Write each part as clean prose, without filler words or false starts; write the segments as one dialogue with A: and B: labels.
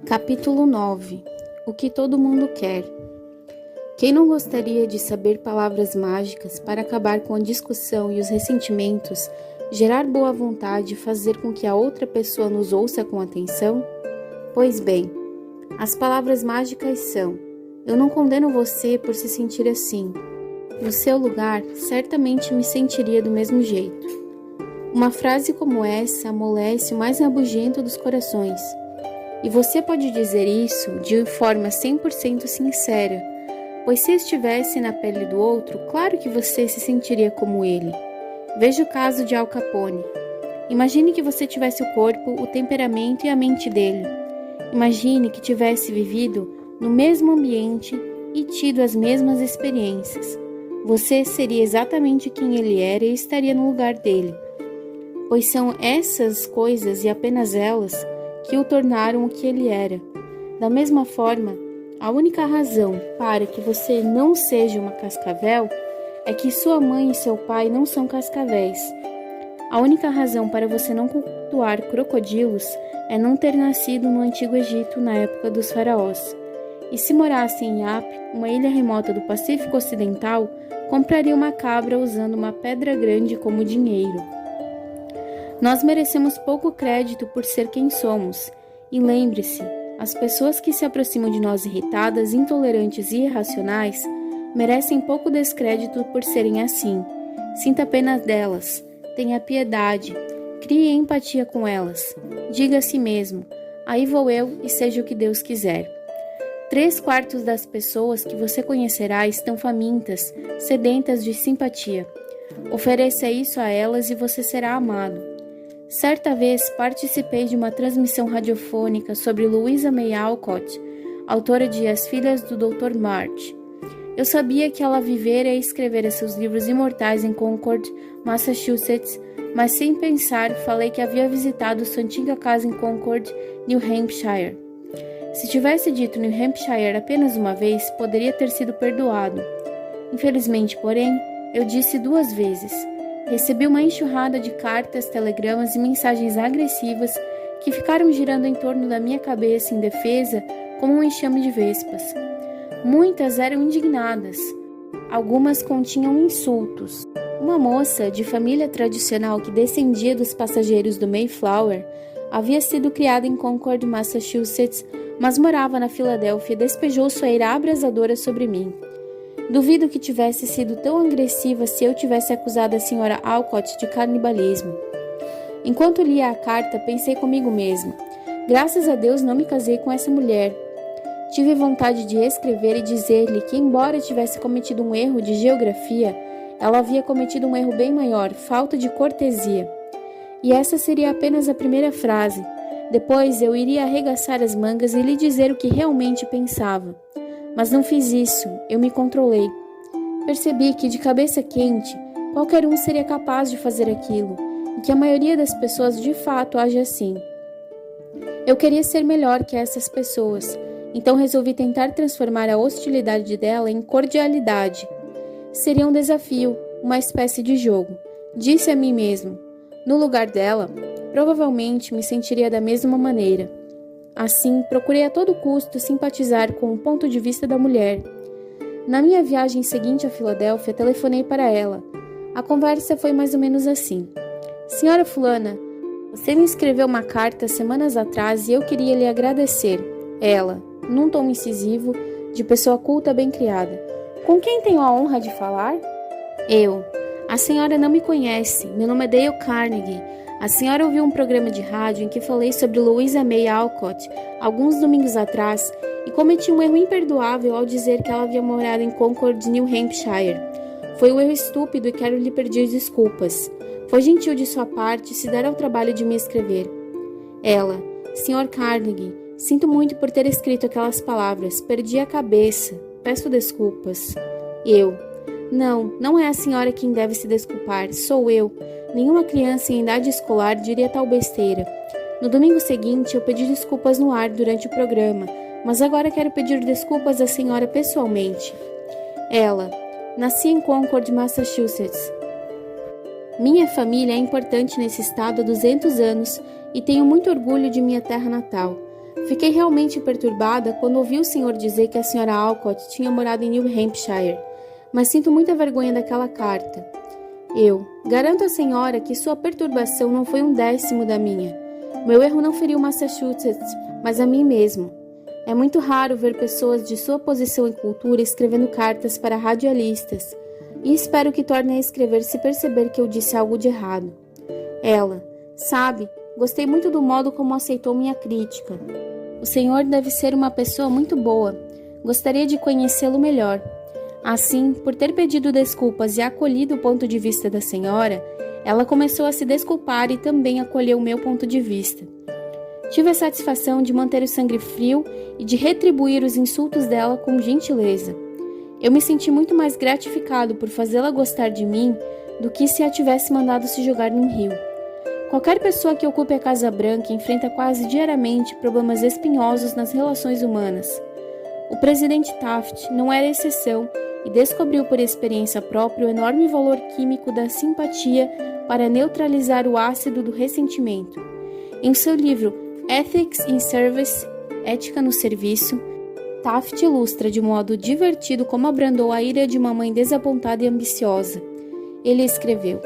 A: Capítulo 9. O que todo mundo quer. Quem não gostaria de saber palavras mágicas para acabar com a discussão e os ressentimentos, gerar boa vontade e fazer com que a outra pessoa nos ouça com atenção? Pois bem, as palavras mágicas são: eu não condeno você por se sentir assim. No seu lugar, certamente me sentiria do mesmo jeito. Uma frase como essa amolece o mais rabugento dos corações. E você pode dizer isso de forma 100% sincera, pois se estivesse na pele do outro, claro que você se sentiria como ele. Veja o caso de Al Capone. Imagine que você tivesse o corpo, o temperamento e a mente dele. Imagine que tivesse vivido no mesmo ambiente e tido as mesmas experiências. Você seria exatamente quem ele era e estaria no lugar dele, pois são essas coisas e apenas elas que o tornaram o que ele era. Da mesma forma, a única razão para que você não seja uma cascavel é que sua mãe e seu pai não são cascavéis. A única razão para você não cultuar crocodilos é não ter nascido no Antigo Egito na época dos faraós. E se morasse em Yap, uma ilha remota do Pacífico Ocidental, compraria uma cabra usando uma pedra grande como dinheiro. Nós merecemos pouco crédito por ser quem somos. E lembre-se, as pessoas que se aproximam de nós irritadas, intolerantes e irracionais merecem pouco descrédito por serem assim. Sinta pena delas, tenha piedade, crie empatia com elas. Diga a si mesmo: aí vou eu e seja o que Deus quiser. 3/4 das pessoas que você conhecerá estão famintas, sedentas de simpatia. Ofereça isso a elas e você será amado. Certa vez participei de uma transmissão radiofônica sobre Louisa May Alcott, autora de As Filhas do Dr. March. Eu sabia que ela vivera e escrevera seus livros imortais em Concord, Massachusetts, mas sem pensar falei que havia visitado sua antiga casa em Concord, New Hampshire. Se tivesse dito New Hampshire apenas uma vez, poderia ter sido perdoado. Infelizmente, porém, eu disse 2 vezes. Recebi uma enxurrada de cartas, telegramas e mensagens agressivas que ficaram girando em torno da minha cabeça em defesa como um enxame de vespas. Muitas eram indignadas. Algumas continham insultos. Uma moça de família tradicional que descendia dos passageiros do Mayflower havia sido criada em Concord, Massachusetts, mas morava na Filadélfia e despejou sua ira abrasadora sobre mim. Duvido que tivesse sido tão agressiva se eu tivesse acusado a senhora Alcott de canibalismo. Enquanto lia a carta, pensei comigo mesmo: graças a Deus não me casei com essa mulher. Tive vontade de escrever e dizer-lhe que, embora tivesse cometido um erro de geografia, ela havia cometido um erro bem maior, falta de cortesia. E essa seria apenas a primeira frase. Depois eu iria arregaçar as mangas e lhe dizer o que realmente pensava. Mas não fiz isso, eu me controlei. Percebi que, de cabeça quente, qualquer um seria capaz de fazer aquilo, e que a maioria das pessoas de fato age assim. Eu queria ser melhor que essas pessoas, então resolvi tentar transformar a hostilidade dela em cordialidade. Seria um desafio, uma espécie de jogo. Disse a mim mesmo: no lugar dela, provavelmente me sentiria da mesma maneira. Assim, procurei a todo custo simpatizar com o ponto de vista da mulher. Na minha viagem seguinte a Filadélfia, telefonei para ela. A conversa foi mais ou menos assim: Senhora fulana, você me escreveu uma carta semanas atrás e eu queria lhe agradecer. Ela, num tom incisivo, de pessoa culta bem criada: com quem tenho a honra de falar? Eu: a senhora não me conhece, meu nome é Dale Carnegie. A senhora ouviu um programa de rádio em que falei sobre Louisa May Alcott alguns domingos atrás e cometi um erro imperdoável ao dizer que ela havia morado em Concord, New Hampshire. Foi um erro estúpido e quero lhe pedir desculpas. Foi gentil de sua parte se dar ao trabalho de me escrever. Ela: Sr. Carnegie, sinto muito por ter escrito aquelas palavras. Perdi a cabeça. Peço desculpas. Eu: não é a senhora quem deve se desculpar, sou eu. Nenhuma criança em idade escolar diria tal besteira. No domingo seguinte, eu pedi desculpas no ar durante o programa, mas agora quero pedir desculpas à senhora pessoalmente. Ela: nasci em Concord, Massachusetts. Minha família é importante nesse estado há 200 anos e tenho muito orgulho de minha terra natal. Fiquei realmente perturbada quando ouvi o senhor dizer que a senhora Alcott tinha morado em New Hampshire, mas sinto muita vergonha daquela carta. Eu garanto à senhora que sua perturbação não foi 1/10 da minha. Meu erro não feriu Massachusetts, mas a mim mesmo. É muito raro ver pessoas de sua posição e cultura escrevendo cartas para radialistas, e espero que torne a escrever se perceber que eu disse algo de errado. Ela, sabe, gostei muito do modo como aceitou minha crítica. O senhor deve ser uma pessoa muito boa. Gostaria de conhecê-lo melhor. Assim, por ter pedido desculpas e acolhido o ponto de vista da senhora, ela começou a se desculpar e também acolheu o meu ponto de vista. Tive a satisfação de manter o sangue frio e de retribuir os insultos dela com gentileza. Eu me senti muito mais gratificado por fazê-la gostar de mim do que se a tivesse mandado se jogar num rio. Qualquer pessoa que ocupe a Casa Branca enfrenta quase diariamente problemas espinhosos nas relações humanas. O presidente Taft não era exceção e descobriu por experiência própria o enorme valor químico da simpatia para neutralizar o ácido do ressentimento. Em seu livro Ethics in Service, Ética no Serviço, Taft ilustra de modo divertido como abrandou a ira de uma mãe desapontada e ambiciosa. Ele escreveu: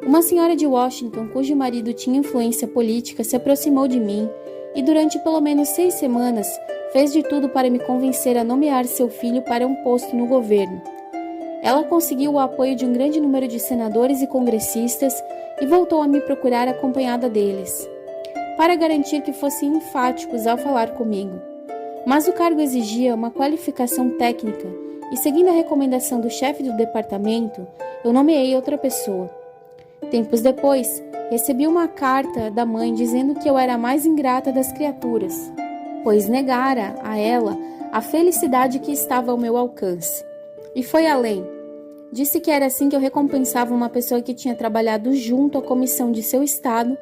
A: uma senhora de Washington, cujo marido tinha influência política, se aproximou de mim e durante pelo menos 6 semanas fez de tudo para me convencer a nomear seu filho para um posto no governo. Ela conseguiu o apoio de um grande número de senadores e congressistas e voltou a me procurar acompanhada deles, para garantir que fossem enfáticos ao falar comigo. Mas o cargo exigia uma qualificação técnica e, seguindo a recomendação do chefe do departamento, eu nomeei outra pessoa. Tempos depois, recebi uma carta da mãe dizendo que eu era a mais ingrata das criaturas, pois negara a ela a felicidade que estava ao meu alcance. E foi além. Disse que era assim que eu recompensava uma pessoa que tinha trabalhado junto à comissão de seu estado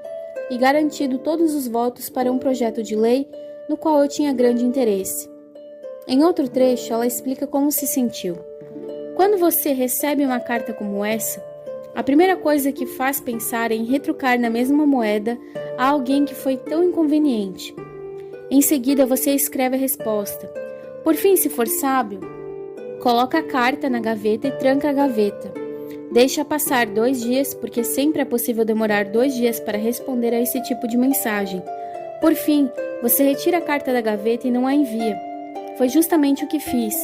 A: e garantido todos os votos para um projeto de lei no qual eu tinha grande interesse. Em outro trecho, ela explica como se sentiu. Quando você recebe uma carta como essa, a primeira coisa que faz pensar é em retrucar na mesma moeda a alguém que foi tão inconveniente. Em seguida, você escreve a resposta. Por fim, se for sábio, coloca a carta na gaveta e tranca a gaveta. Deixa passar 2 dias, porque sempre é possível demorar 2 dias para responder a esse tipo de mensagem. Por fim, você retira a carta da gaveta e não a envia. Foi justamente o que fiz.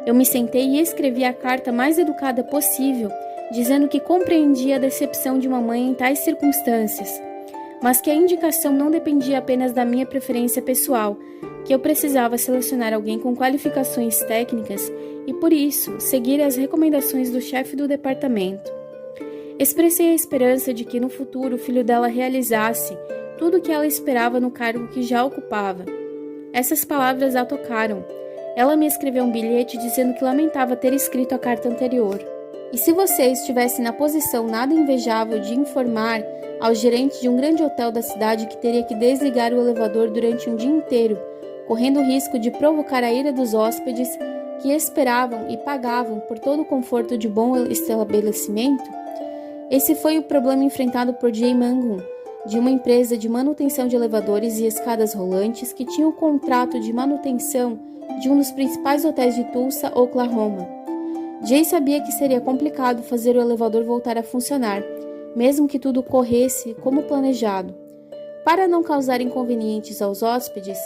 A: Eu me sentei e escrevi a carta mais educada possível, dizendo que compreendia a decepção de uma mãe em tais circunstâncias, mas que a indicação não dependia apenas da minha preferência pessoal, que eu precisava selecionar alguém com qualificações técnicas e, por isso, seguir as recomendações do chefe do departamento. Expressei a esperança de que no futuro o filho dela realizasse tudo o que ela esperava no cargo que já ocupava. Essas palavras a tocaram. Ela me escreveu um bilhete dizendo que lamentava ter escrito a carta anterior. E se você estivesse na posição nada invejável de informar ao gerente de um grande hotel da cidade que teria que desligar o elevador durante um dia inteiro, correndo o risco de provocar a ira dos hóspedes que esperavam e pagavam por todo o conforto de bom estabelecimento? Esse foi o problema enfrentado por Jay Mangum, de uma empresa de manutenção de elevadores e escadas rolantes que tinha o contrato de manutenção de um dos principais hotéis de Tulsa, Oklahoma. Jay sabia que seria complicado fazer o elevador voltar a funcionar, mesmo que tudo corresse como planejado. Para não causar inconvenientes aos hóspedes,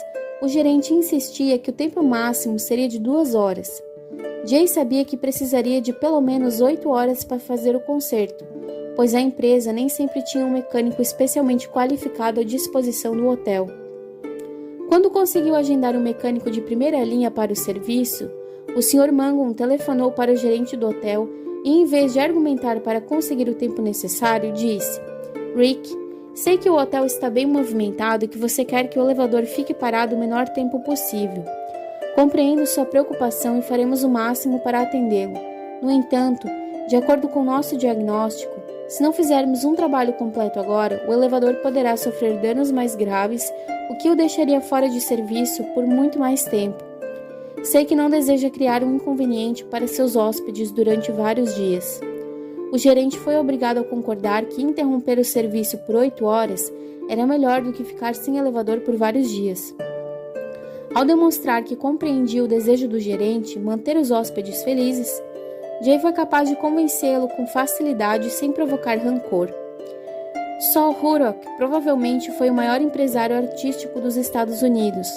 A: o gerente insistia que o tempo máximo seria de 2 horas. Jay sabia que precisaria de pelo menos 8 horas para fazer o conserto, pois a empresa nem sempre tinha um mecânico especialmente qualificado à disposição do hotel. Quando conseguiu agendar um mecânico de primeira linha para o serviço, o Sr. Mangum telefonou para o gerente do hotel e, em vez de argumentar para conseguir o tempo necessário, disse: Rick, sei que o hotel está bem movimentado e que você quer que o elevador fique parado o menor tempo possível. Compreendo sua preocupação e faremos o máximo para atendê-lo. No entanto, de acordo com nosso diagnóstico, se não fizermos um trabalho completo agora, o elevador poderá sofrer danos mais graves, o que o deixaria fora de serviço por muito mais tempo. Sei que não deseja criar um inconveniente para seus hóspedes durante vários dias. O gerente foi obrigado a concordar que interromper o serviço por 8 horas era melhor do que ficar sem elevador por vários dias. Ao demonstrar que compreendia o desejo do gerente manter os hóspedes felizes, Jay foi capaz de convencê-lo com facilidade sem provocar rancor. Sol Hurok provavelmente foi o maior empresário artístico dos Estados Unidos.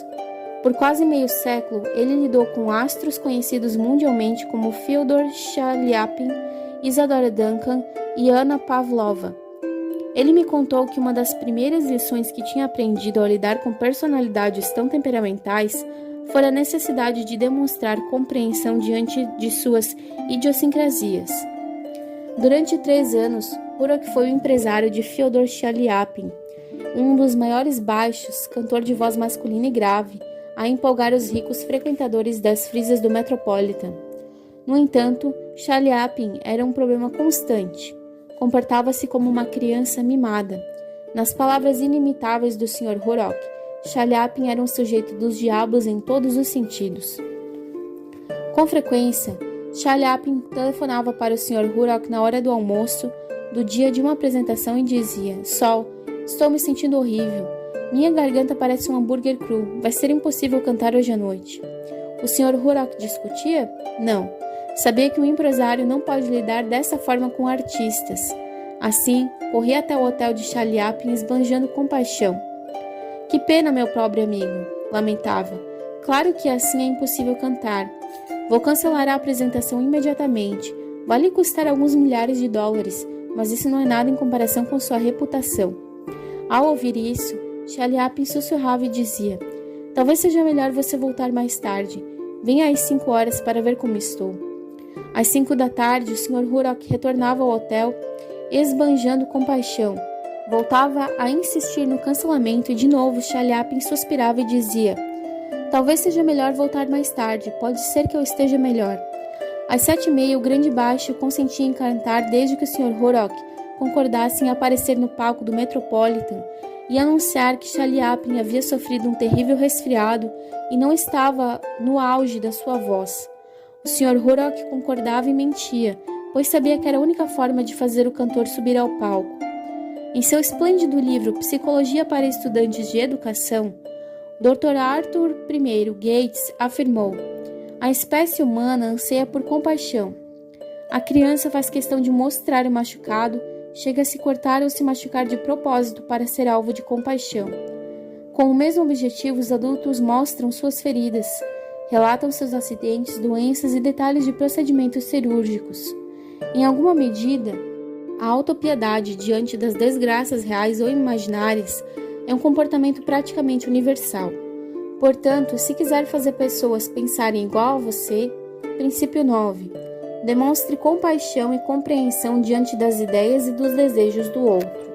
A: Por quase meio século, ele lidou com astros conhecidos mundialmente como Fyodor Chaliapin, Isadora Duncan e Anna Pavlova. Ele me contou que uma das primeiras lições que tinha aprendido ao lidar com personalidades tão temperamentais foi a necessidade de demonstrar compreensão diante de suas idiosincrasias. Durante 3 anos, Hurok foi o empresário de Fyodor Chaliapin, um dos maiores baixos, cantor de voz masculina e grave, a empolgar os ricos frequentadores das frisas do Metropolitan. No entanto, Chaliapin era um problema constante. Comportava-se como uma criança mimada. Nas palavras inimitáveis do Sr. Hurok, Chaliapin era um sujeito dos diabos em todos os sentidos. Com frequência, Chaliapin telefonava para o Sr. Hurok na hora do almoço do dia de uma apresentação e dizia: Sol, estou me sentindo horrível. Minha garganta parece um hambúrguer cru. Vai ser impossível cantar hoje à noite. O Sr. Hurok discutia? Não. Sabia que um empresário não pode lidar dessa forma com artistas. Assim, corri até o hotel de Chaliapin esbanjando compaixão. Que pena, meu pobre amigo, lamentava. Claro que assim é impossível cantar. Vou cancelar a apresentação imediatamente. Vai lhe custar alguns milhares de dólares, mas isso não é nada em comparação com sua reputação. Ao ouvir isso, Chaliapin sussurrava e dizia: Talvez seja melhor você voltar mais tarde. Venha às 5 horas para ver como estou. Às 5 da tarde, o Sr. Hurok retornava ao hotel, esbanjando compaixão. Voltava a insistir no cancelamento e de novo Chaliapin suspirava e dizia: Talvez seja melhor voltar mais tarde, pode ser que eu esteja melhor. Às 7h30, o grande baixo consentia em cantar desde que o Sr. Hurok concordasse em aparecer no palco do Metropolitan e anunciar que Chaliapin havia sofrido um terrível resfriado e não estava no auge da sua voz. O Sr. Hurok concordava e mentia, pois sabia que era a única forma de fazer o cantor subir ao palco. Em seu esplêndido livro Psicologia para Estudantes de Educação, Dr. Arthur I. Gates afirmou: A espécie humana anseia por compaixão. A criança faz questão de mostrar o machucado, chega a se cortar ou se machucar de propósito para ser alvo de compaixão. Com o mesmo objetivo, os adultos mostram suas feridas, relatam seus acidentes, doenças e detalhes de procedimentos cirúrgicos. Em alguma medida, a autopiedade diante das desgraças reais ou imaginárias é um comportamento praticamente universal. Portanto, se quiser fazer pessoas pensarem igual a você, princípio 9. Demonstre compaixão e compreensão diante das ideias e dos desejos do outro.